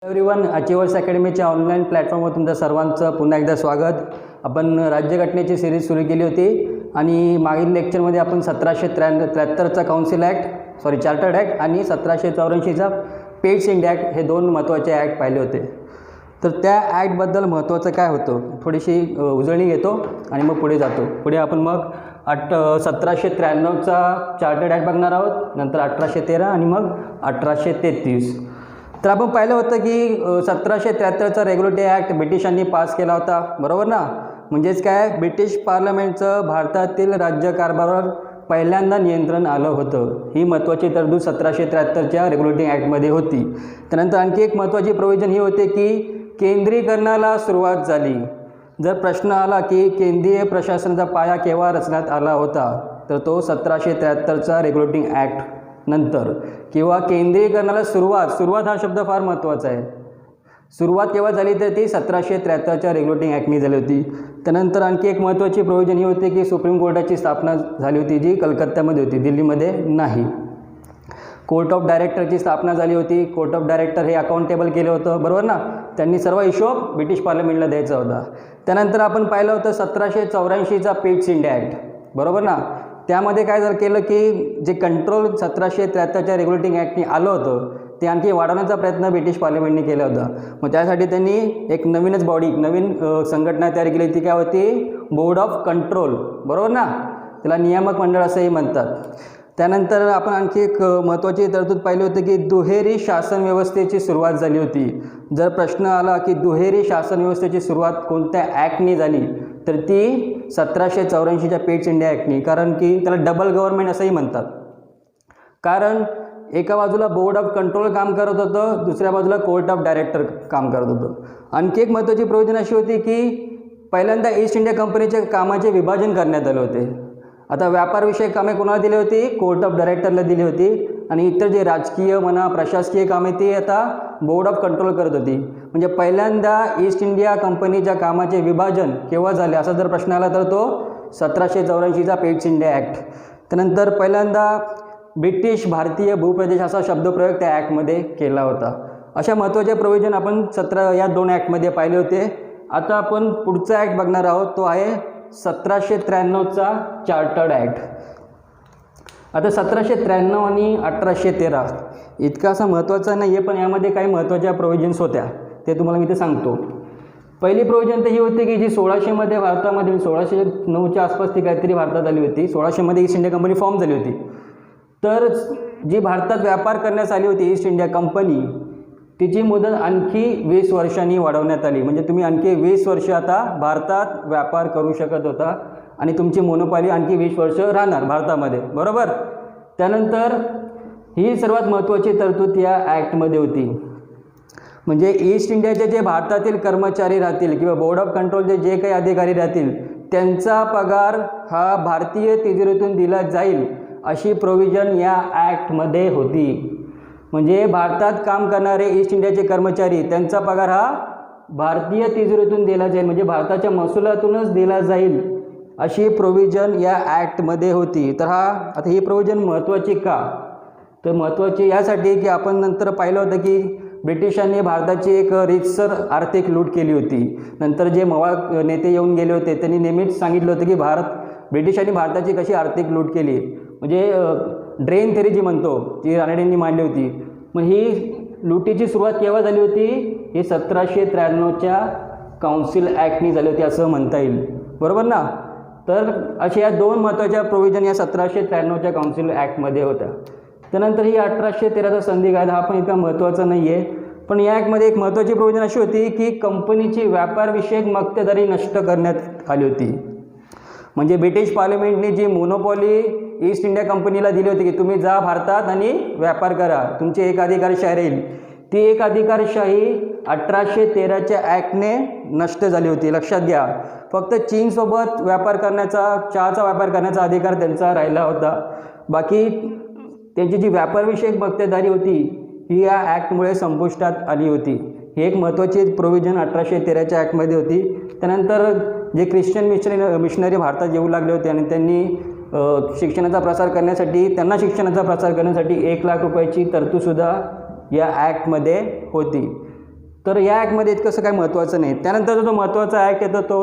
Everyone, achievers अकॅडमीच्या online प्लॅटफॉर्मवर तुमचं सर्वांचं पुन्हा एकदा स्वागत. आपण राज्यघटनेची सिरीज सुरू केली होती आणि मागील लेक्चरमध्ये आपण 1773चा काउन्सिल ॲक्ट चार्टर्ड ॲक्ट आणि 1784चा पेट्स इंडिया ॲक्ट हे दोन महत्त्वाचे ॲक्ट पाहिले होते. तर त्या ॲक्टबद्दल महत्त्वाचं काय होतं थोडीशी उजळणी घेतो आणि मग पुढे जातो. पुढे आपण मग 1793चा चार्टर्ड ॲक्ट बघणार आहोत, नंतर 1813 आणि मग 1833. तर आपण पाहिलं होतं की 1773चा रेग्युलेटरी ॲक्ट ब्रिटिशांनी पास केला होता, बरोबर ना. म्हणजेच काय, ब्रिटिश पार्लमेंटचं भारतातील राज्यकारभारावर पहिल्यांदा नियंत्रण आलं होतं. ही महत्त्वाची तरतूद 1773च्या रेग्युलेटरी ॲक्टमध्ये होती. त्यानंतर आणखी एक महत्त्वाची प्रोव्हिजन ही होते की केंद्रीकरणाला सुरुवात झाली. जर प्रश्न आला की केंद्रीय प्रशासनाचा पाया केव्हा रचण्यात आला होता, तर तो 1773चा रेग्युलेटिंग ॲक्ट नंतर, किंवा केंद्रीकरणाला सुरुवात हा शब्द फार महत्त्वाचा आहे. सुरुवात केव्हा झाली तर ती 1773च्या रेग्युलेटिंग ॲक्टनी झाली होती. त्यानंतर आणखी एक महत्त्वाची प्रोव्हिजन ही होती की सुप्रीम कोर्टाची स्थापना झाली होती, जी कलकत्त्यामध्ये होती, दिल्लीमध्ये नाही. कोर्ट ऑफ डायरेक्टरची स्थापना झाली होती. कोर्ट ऑफ डायरेक्टर हे अकाउंटेबल केलं होतं, बरोबर ना. त्यांनी सर्व हिशोब ब्रिटिश पार्लमेंटला द्यायचा होता. त्यानंतर आपण पाहिलं होतं 1784चा पेट्स इंडिया ॲक्ट, बरोबर ना. त्यामध्ये काय केलं की जे कंट्रोल 1773च्या रेग्युलेटिंग ॲक्टनी आलं होतं ते आणखी वाढवण्याचा प्रयत्न ब्रिटिश पार्लमेंटने केला होता. मग त्यासाठी त्यांनी एक नवीन संघटना तयार केली. ती काय होती, बोर्ड ऑफ कंट्रोल, बरोबर ना. त्याला नियामक मंडळ असंही म्हणतात. त्यानंतर आपण आणखी एक महत्त्वाची तरतूद पाहिली होती की दुहेरी शासन व्यवस्थेची सुरुवात झाली होती. जर प्रश्न आला की दुहेरी शासन व्यवस्थेची सुरुवात कोणत्या ॲक्टनी झाली, तर ती 1784च्या पेट्स इंडिया ॲक्टनी. कारण की त्याला डबल गव्हर्नमेंट असंही म्हणतात. कारण एका बाजूला बोर्ड ऑफ कंट्रोल काम करत होतं, दुसऱ्या बाजूला कोर्ट ऑफ डायरेक्टर काम करत होतं. आणखी एक महत्त्वाची प्रोव्हिजन अशी होती की पहिल्यांदा ईस्ट इंडिया कंपनीच्या कामाचे विभाजन करण्यात आले होते. आता व्यापारविषयक कामे कोणाला दिली होती, कोर्ट ऑफ डायरेक्टरला दिली होती, आणि इतर जे राजकीय प्रशासकीय कामे ती आता बोर्ड ऑफ कंट्रोल करत होती. म्हणजे पहिल्यांदा ईस्ट इंडिया कंपनीच्या कामाचे विभाजन केव्हा झाले असा जर प्रश्न आला तर तो 1784चा पेट्स इंडिया ॲक्ट. त्यानंतर पहिल्यांदा ब्रिटिश भारतीय भूप्रदेश असा शब्दप्रयोग त्या ॲक्टमध्ये केला होता. अशा महत्त्वाचे प्रोव्हिजन आपण या दोन ॲक्टमध्ये पाहिले होते. आता आपण पुढचा ॲक्ट बघणार आहोत, तो आहे 1793चा चार्टर्ड ॲक्ट. आता 1793 आणि 1813 इतका असा महत्त्वाचा नाही आहे, पण यामध्ये काही महत्त्वाच्या प्रोव्हिजन्स होत्या, ते तुम्हाला मी ते सांगतो. पहिली प्रोव्हिजन तर ही होती की जी 1600मध्ये भारतामध्ये 1609च्या आसपास ती काहीतरी भारतात आली होती. 1600मध्ये ईस्ट इंडिया कंपनी फॉर्म झाली होती. तर जी भारतात व्यापार करण्यास आली होती ईस्ट इंडिया कंपनी, तिची मुदत आणखी 20 वर्षांनी वाढवण्यात आली. म्हणजे तुम्ही आणखी 20 वर्ष आता भारतात व्यापार करू शकत होता आणि तुमची मोनोपॉली आणखी 20 वर्ष राहणार भारतामध्ये, बरोबर. त्यानंतर ही सर्वात महत्त्वाची तरतूद या ॲक्टमध्ये होती. म्हणजे ईस्ट इंडियाचे जे भारतातील कर्मचारी राहतील किंवा बोर्ड ऑफ कंट्रोलचे जे काही अधिकारी राहतील त्यांचा पगार हा भारतीय तिजोरीतून दिला जाईल अशी प्रोव्हिजन या ॲक्टमध्ये होती. म्हणजे भारतात काम करणारे ईस्ट इंडियाचे कर्मचारी त्यांचा पगार हा भारतीय तिजोरीतून दिला जाईल, म्हणजे भारताच्या महसुलातूनच दिला जाईल अशी प्रोव्हिजन या ॲक्टमध्ये होती. तर आता ही प्रोव्हिजन महत्त्वाची का, तर महत्त्वाची यासाठी की आपण नंतर पाहिलं होतं की ब्रिटिशांनी भारताची एक रीतसर आर्थिक लूट केली होती. नंतर जे मवाळ नेते येऊन गेले होते त्यांनी नेहमीच सांगितलं होतं की ब्रिटिशांनी भारताची कशी आर्थिक लूट केली. म्हणजे ड्रेन थेरी जी म्हणतो ती रानडेंनी मांडली होती. मग ही लुटीची सुरुवात केव्हा झाली होती, ही 1793च्या काउन्सिल ॲक्टनी झाली होती असं म्हणता येईल, बरोबर ना. तर अशा या दोन महत्त्वाच्या प्रोव्हिजन या 1793च्या काउन्सिल ॲक्टमध्ये होत्या. त्यानंतर ही 1813चा संधी कायदा हा पण इतका महत्त्वाचा नाही आहे, पण या ॲक्टमध्ये एक महत्त्वाची प्रोव्हिजन अशी होती की कंपनीची व्यापारविषयक मक्तेदारी नष्ट करण्यात आली होती. म्हणजे ब्रिटिश पार्लमेंटने जी मोनोपॉली ईस्ट इंडिया कंपनीला दिली होती की तुम्ही जा भारतात आणि व्यापार करा, तुमची एकाधिकारशाही राहील, ती एकाधिकारशाही 1813च्या ॲक्टने नष्ट झाली होती. लक्षात घ्या, फक्त चीनसोबत चहाचा व्यापार करण्याचा अधिकार त्यांचा राहिला होता. बाकी त्यांची जी व्यापारविषयक मक्तेदारी होती ही या ॲक्टमुळे संपुष्टात आली होती. ही एक महत्त्वाची प्रोव्हिजन 1813च्या ॲक्टमध्ये होती. त्यानंतर जे ख्रिश्चन मिशनरी भारतात येऊ लागले होते आणि त्यांनी शिक्षणाचा प्रसार करण्यासाठी 1 लाख रुपयाची तरतूदसुद्धा या ॲक्टमध्ये होती. तर या ॲक्टमध्ये इतकंसं काय महत्त्वाचं नाही. त्यानंतर जो महत्त्वाचा ॲक्ट येतो तो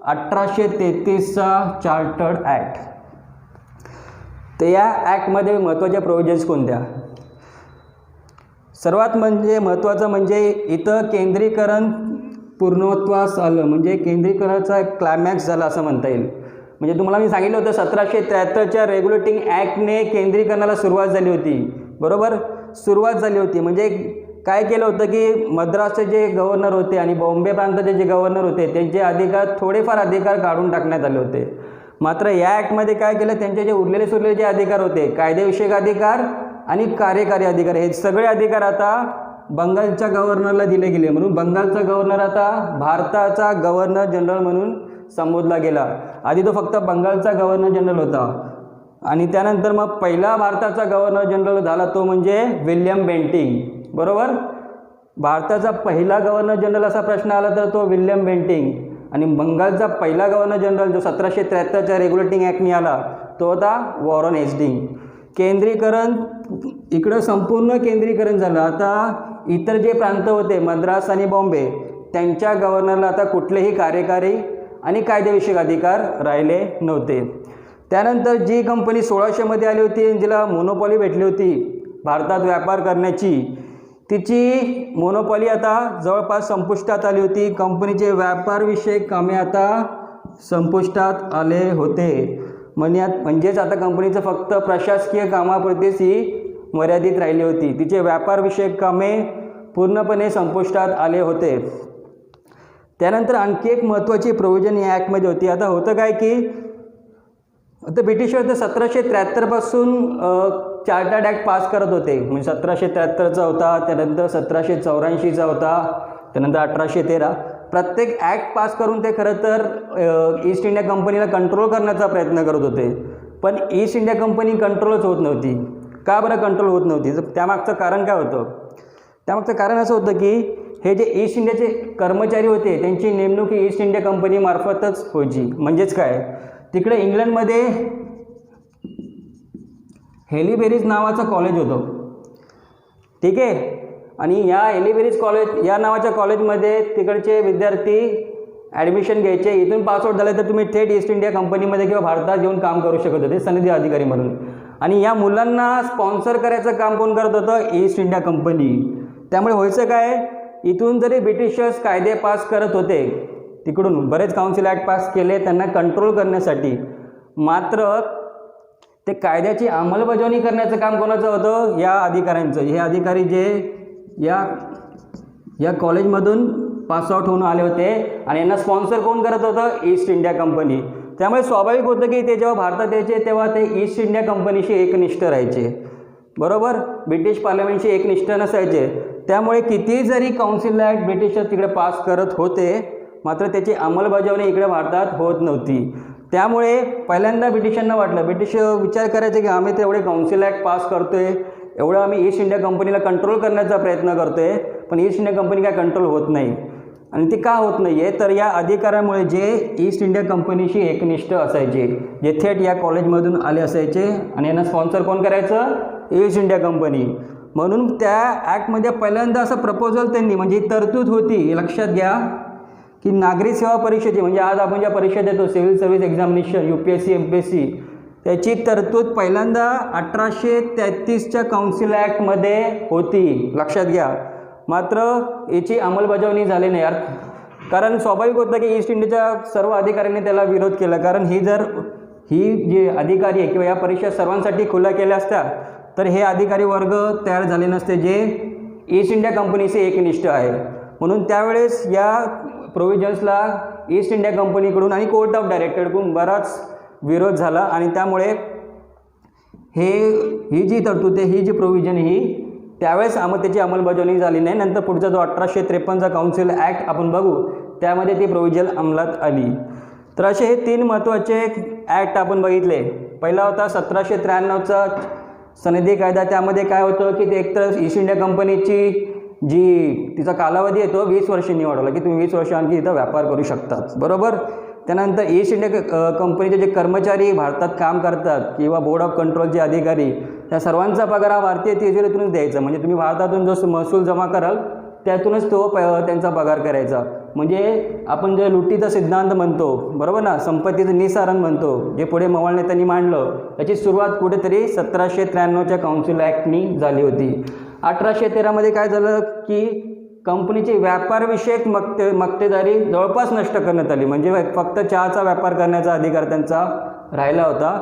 1833चा चार्टर्ड ॲक्ट. तर या ॲक्टमध्ये महत्त्वाच्या प्रोव्हिजन्स कोणत्या? सर्वात महत्त्वाचं म्हणजे इथं केंद्रीकरण पूर्णत्वास आलं, म्हणजे केंद्रीकरणाचा क्लायमॅक्स झाला असं म्हणता येईल. म्हणजे तुम्हाला मी सांगितलं होतं 1773च्या रेग्युलेटिंग ॲक्टने केंद्रीकरणाला सुरुवात झाली होती, बरोबर. सुरुवात झाली होती म्हणजे काय केलं होतं की मद्रासचे जे गव्हर्नर होते आणि बॉम्बे प्रांताचे जे गव्हर्नर होते त्यांचे अधिकार थोडेफार अधिकार काढून टाकण्यात आले होते. मात्र या ॲक्टमध्ये काय केलं, त्यांचे जे उरलेले सुरलेले जे अधिकार होते, कायदेविषयक अधिकार आणि कार्यकारी अधिकार, हे सगळे अधिकार आता बंगालच्या गव्हर्नरला दिले गेले. म्हणून बंगालचा गव्हर्नर आता भारताचा गव्हर्नर जनरल म्हणून संबोधला गेला. आधी तो फक्त बंगालचा गव्हर्नर जनरल होता आणि त्यानंतर मग पहिला भारताचा गव्हर्नर जनरल झाला तो म्हणजे विल्यम बेंटिंग, बरोबर. भारताचा पहिला गव्हर्नर जनरल असा प्रश्न आला तर तो विल्यम बेंटिंग. आणि बंगालचा पहिला गव्हर्नर जनरल जो 1773च्या रेग्युलेटिंग ॲक्टने आला तो होता वॉरन हेस्टिंग. केंद्रीकरण इकडं संपूर्ण केंद्रीकरण झालं. आता इतर जे प्रांत होते मद्रास आणि बॉम्बे त्यांच्या गव्हर्नरला आता कुठलेही कार्यकारी आणि कायदेविषयक अधिकार राहिले नव्हते. त्यानंतर जी कंपनी 1600मध्ये आली होती, जिला मोनोपॉली भेटली होती भारतात व्यापार करण्याची, तिची मोनोपॉली आता जवळपास संपुष्टात आली होती. कंपनीचे व्यापारविषयक कामे आता संपुष्टात आले होते. म्हणजेच आता कंपनीचं फक्त प्रशासकीय कामापुरतीच ही मर्यादित राहिली होती. तिचे व्यापारविषयक कामे पूर्णपणे संपुष्टात आले होते. त्यानंतर आणखी एक महत्त्वाची प्रोव्हिजन या ॲक्टमध्ये होती. आता होतं काय की आता ब्रिटिशर तर 1773पासून चार्टर्ड ॲक्ट पास करत होते. म्हणजे 1773चा होता, त्यानंतर 1784चा होता, त्यानंतर 1813. प्रत्येक ॲक्ट पास करून ते खरं तर ईस्ट इंडिया कंपनीला कंट्रोल करण्याचा प्रयत्न करत होते. पण ईस्ट इंडिया कंपनी कंट्रोलच होत नव्हती. का बरं कंट्रोल होत नव्हती? त्यामागचं कारण काय होतं? त्यामागचं कारण असं होतं की हे जे ईस्ट इंडियाचे कर्मचारी होते त्यांची नेमणूक ही ईस्ट इंडिया कंपनीमार्फतच व्हायची. म्हणजेच काय, तिकडे इंग्लंडमध्ये हेलीबेरीज नावाचं कॉलेज होतं, ठीक आहे. आणि या हेलीबेरीज कॉलेज या नावाच्या कॉलेजमध्ये तिकडचे विद्यार्थी ॲडमिशन घ्यायचे. इथून पासआउट झाले तर तुम्ही थेट ईस्ट इंडिया कंपनीमध्ये किंवा भारतात येऊन काम करू शकत होते सनदी अधिकारी म्हणून. आणि या मुलांना स्पॉन्सर करायचं काम कोण करत होतं? East India company. त्यामुळे व्हायचं काय, इथून जरी ब्रिटिशर्स कायदे पास करत होते, तिकडून बरेच काउन्सिल ॲक्ट पास केले त्यांना कंट्रोल करण्यासाठी, मात्र ते कायद्याची अंमलबजावणी करण्याचं काम कोणाचं होतं? या अधिकाऱ्यांचं. हे अधिकारी जे या कॉलेजमधून पासआउट होऊन आले होते आणि यांना स्पॉन्सर कोण करत होतं? East India company. त्यामुळे स्वाभाविक होतं की ते जेव्हा भारतात यायचे तेव्हा ते ईस्ट इंडिया कंपनीशी एकनिष्ठ राहायचे, बरोबर. ब्रिटिश पार्लमेंटशी एकनिष्ठ नसायचे. त्यामुळे कितीही जरी काउन्सिल ॲक्ट ब्रिटिशर्स तिकडे पास करत होते, मात्र त्याची अंमलबजावणी इकडे भारतात होत नव्हती. त्यामुळे पहिल्यांदा ब्रिटिशांना वाटलं, ब्रिटिश विचार करायचे की आम्ही तर एवढे काउन्सिल ॲक्ट पास करतोय, एवढं आम्ही ईस्ट इंडिया कंपनीला कंट्रोल करण्याचा प्रयत्न करतोय, पण ईस्ट इंडिया कंपनी काय कंट्रोल होत नाही. आणि ती का होत नाही आहे? तर या अधिकारामुळे जे ईस्ट इंडिया कंपनीशी एकनिष्ठ असायचे, जे थेट या कॉलेजमधून आले असायचे आणि यांना स्पॉन्सर कोण करायचं? East India company. म्हणून त्या ॲक्टमध्ये पहिल्यांदा असं प्रपोजल त्यांनी, म्हणजे तरतूद होती, लक्षात घ्या की नागरी सेवा परीक्षेची, म्हणजे आज आपण ज्या परीक्षा देतो civil service examination UPSC MPSC, त्याची तरतूद पहिल्यांदा 1833च्या काउन्सिल ॲक्टमध्ये होती, लक्षात घ्या. मात्र याची अंमलबजावणी झाली नाही यार, कारण स्वाभाविक होतं की ईस्ट इंडियाच्या सर्व अधिकाऱ्यांनी त्याला विरोध केला. कारण ही जी अधिकारी आहे किंवा या परीक्षा सर्वांसाठी खुल्या केल्या असत्या तर हे अधिकारी वर्ग तयार झाले नसते जे ईस्ट इंडिया कंपनीचे एकनिष्ठ आहे. म्हणून त्यावेळेस या प्रोव्हिजन्सला ईस्ट इंडिया कंपनीकडून आणि कोर्ट ऑफ डायरेक्टरकडून बराच विरोध झाला आणि त्यामुळे ही जी तरतूद आहे, ही जी प्रोव्हिजन ही त्यावेळेस त्याची अंमलबजावणी झाली नाही. नंतर पुढचा जो 1853चा काउन्सिल ॲक्ट आपण बघू त्यामध्ये ती प्रोव्हिजन अंमलात आली. तर असे हे 3 महत्त्वाचे ॲक्ट आपण बघितले. पहिला होता 1793चा सनदी कायदा. त्यामध्ये काय होतं की ते एकतर ईस्ट इंडिया कंपनीची तिचा कालावधी आहे तो 20 वर्षांनी वाढवला की तुम्ही 20 वर्ष आणखी इथं व्यापार करू शकतात, बरोबर. त्यानंतर ईस्ट इंडिया कंपनीचे जे कर्मचारी भारतात काम करतात किंवा बोर्ड ऑफ कंट्रोलचे अधिकारी, त्या सर्वांचा पगार हा भारतीय तिजोरीतूनच द्यायचा. म्हणजे तुम्ही भारतातून जो महसूल जमा कराल त्यातूनच तो त्यांचा पगार करायचा. म्हणजे आपण जे लुटीचा सिद्धांत म्हणतो, बरोबर ना, संपत्तीचं निसारण म्हणतो, जे पुढे मवाळ नेत्यांनी मांडलं, याची सुरुवात कुठेतरी 1793च्या काउन्सिल ॲक्टनी झाली होती. 1813मध्ये काय झालं की कंपनीची व्यापारविषयक मक्तेदारी जवळपास नष्ट करण्यात आली. म्हणजे फक्त चहाचा व्यापार करण्याचा अधिकार त्यांचा राहिला होता,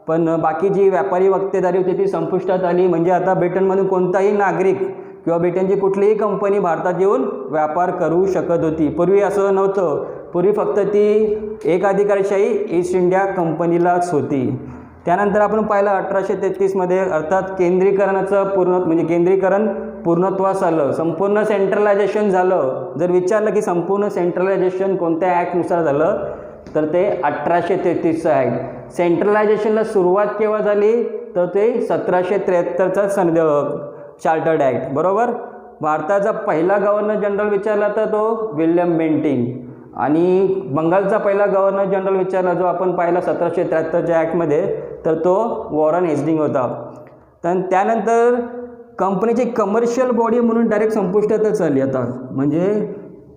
पण बाकी जी व्यापारी मक्तेदारी होती ती संपुष्टात आली. म्हणजे आता ब्रिटनमधून कोणताही नागरिक किंवा ब्रिटनची कुठलीही कंपनी भारतात येऊन व्यापार करू शकत होती. पूर्वी असं नव्हतं. पूर्वी फक्त ती एक अधिकारशाही ईस्ट इंडिया कंपनीलाच होती. त्यानंतर आपण पाहिलं 1833मध्ये, अर्थात केंद्रीकरणाचं केंद्रीकरण पूर्णत्वास आलं, संपूर्ण सेंट्रलायझेशन झालं. जर विचारलं की संपूर्ण सेंट्रलायझेशन कोणत्या ॲक्टनुसार झालं, तर ते 1833चं ॲक्ट. सेंट्रलायझेशनला सुरुवात केव्हा झाली, तर ते 1773चा चार्टर्ड ॲक्ट, बरोबर. भारताचा पहिला गव्हर्नर जनरल विचारला तर तो विल्यम बेंटिंक, आणि बंगालचा पहिला गव्हर्नर जनरल विचारला जो आपण पाहिला 1773च्या ॲक्टमध्ये, तर तो वॉरन हेस्टिंग्ज होता. तर त्यानंतर कंपनीची कमर्शियल बॉडी म्हणून डायरेक्ट संपुष्टातच आली आता. म्हणजे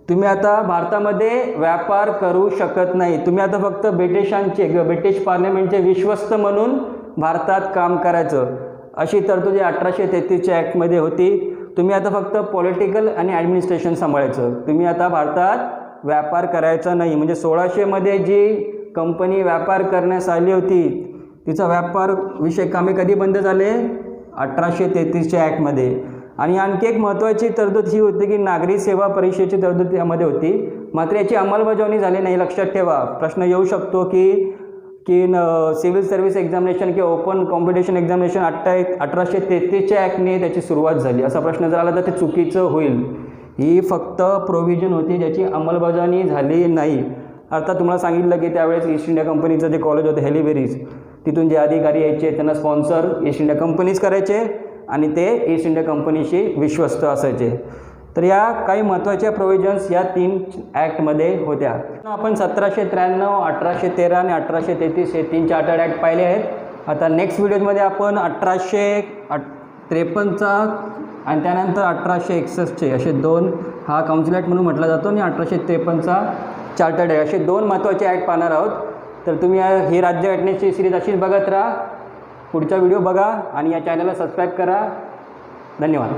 तुम्ही आता भारतामध्ये व्यापार करू शकत नाही. तुम्ही आता फक्त ब्रिटिश पार्लमेंटचे विश्वस्त म्हणून भारतात काम करायचं, अशी तरतूद 1833च्या ॲक्टमध्ये होती. तुम्ही आता फक्त पॉलिटिकल आणि ॲडमिनिस्ट्रेशन सांभाळायचं, तुम्ही आता भारतात व्यापार करायचा नाही. म्हणजे 1600मध्ये जी कंपनी व्यापार करण्यास आली होती, तिचा व्यापार विषय कामे कधी बंद झाले, 1833च्या ॲक्टमध्ये. आणि आणखी एक महत्त्वाची तरतूद ही होती की नागरी सेवा परीक्षेची तरतूद यामध्ये होती, मात्र याची अंमलबजावणी झाली नाही. लक्षात ठेवा, प्रश्न येऊ शकतो की सिव्हिल सर्व्हिस एक्झामिनेशन किंवा ओपन कॉम्पिटिशन एक्झामिनेशन 1833च्या ॲक्टने त्याची सुरुवात झाली, असा प्रश्न जर आला तर ते चुकीचं होईल. ही फक्त प्रोव्हिजन होती ज्याची अंमलबजावणी झाली नाही. अर्थात तुम्हाला सांगितलं की त्यावेळेस ईस्ट इंडिया कंपनीचं जे कॉलेज होतं हेलिबेरीज, तिथून जे अधिकारी यायचे त्यांना स्पॉन्सर ईस्ट इंडिया कंपनीज करायचे आणि ते ईस्ट इंडिया कंपनीशी विश्वस्त असायचे. तर या काही महत्त्वाच्या प्रोव्हिजन्स या 3 ॲक्टमध्ये होत्या. आपण 1793, 1813 आणि 1833 हे 3 चार्टर्ड ॲक्ट पाहिले आहेत. आता नेक्स्ट व्हिडिओमध्ये आपण 1853चा आणि त्यानंतर 1861चे असे 2, हा काउन्सिल ॲक्ट म्हणून म्हटला जातो, आणि 1853चा चार्टर्ड ॲक्ट, असे 2 महत्त्वाचे ॲक्ट पाहणार आहोत. तर तुम्ही ही राज्यघटनेची सिरीज अशीच बघत राहा. पुढचा व्हिडिओ बघा आणि या चॅनलला सबस्क्राईब करा. धन्यवाद.